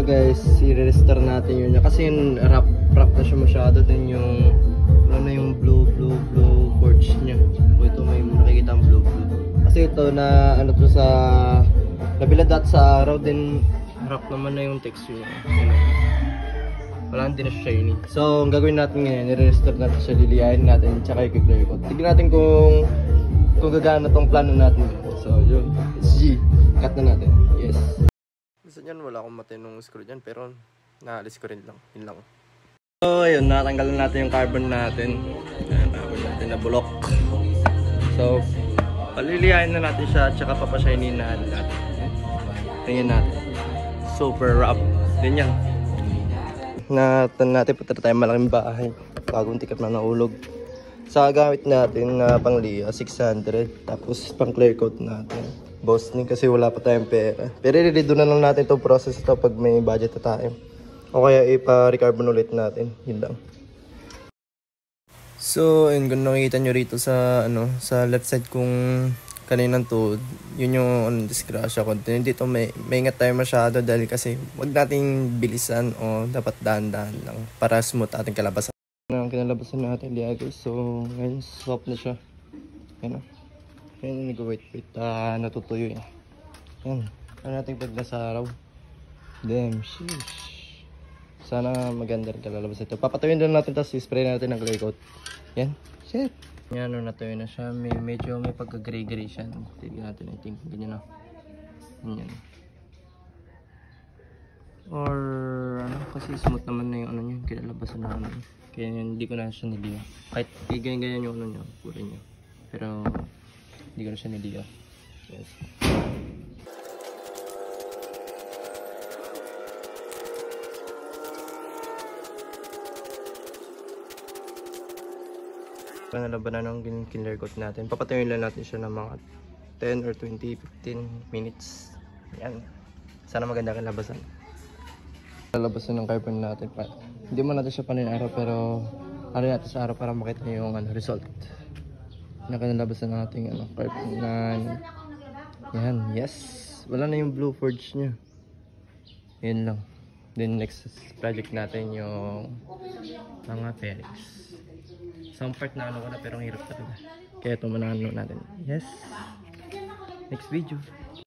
guys, i-restore natin yun. Kasi yung wrap na siya masyado din yung ano na yung blue forge niya. Ito may nakikita ang blue. Kasi ito na ano to sa nabiladat sa araw din, wrap naman na yung texture niya. Wala din na shiny. So, ang gagawin natin ngayon, i-restore natin siya, liliyahin natin, tsaka i-clear coat. Tignan natin kung gagana tong plano natin. So, yun. It's G. Cut na natin. Yes. Gusto niyan, wala akong matinong screw dyan, pero naalis ko rin lang. Yun lang. So, ayun, natanggalan natin yung carbon natin. Carbon natin na bulok. So, paliliyahin na natin siya, tsaka papashiny na natin. Tingnan natin. Super rough. Din yan. Natin punta tayo malaking bahay. Bagong tikat na naulog. Sa gamit natin na pang-liya, 600. Tapos pang clear coat natin. Bosning kasi wala pa tayong pera. Pero i-redo na lang natin itong process ito pag may budget na tayo. O kaya ipa-recarbon ulit natin. Yun lang. So, yun, kung nakikita nyo rito sa, sa left side kung kaninang tuhod, yun yung disgrasya ko. Dito may ingat tayo masyado dahil kasi wag nating bilisan o dapat dahan-dahan lang para smooth ating kalabasan. Ang kinalabasan natin liya guys. So, ngayon soft na siya. Yan o. Yan, nag-wait. Natutuyo yan. Yan. Ano natin pag nasa araw. Damn, sheesh. Sana maganda rin kalalabasan ito. Papatawin doon natin, tapos spray natin ng clay coat. Yan. Shit. Yan, natuyo na siya. Medyo may pagka-gray-gray siya. Tignan natin, I think. Ganyan na. Ganyan. Or, kasi smooth naman na yung niya, kinalabasan na naman. Kaya hindi ko na siya niliya. Kahit ganyan yung niya, kulay niya. Pero, hindi ko na siya niliya. Yes. Nalaban na ng clear coat natin. Papatayin lang natin siya ng mga 10 or 20, 15 minutes. Yan. Sana maganda kalabasan. Kalabasan ng carbon natin. Hindi mo natin siya panin araw, pero ano natin sa araw para makita nyo yung result. Nakalalabasan ng ating carbon na yan. Yes. Wala na yung blue forge nya. Yan lang. Then next project natin yung mga fairings. Some part na ko na pero ang hirap talaga. Kaya ito manano natin. Yes. Next video.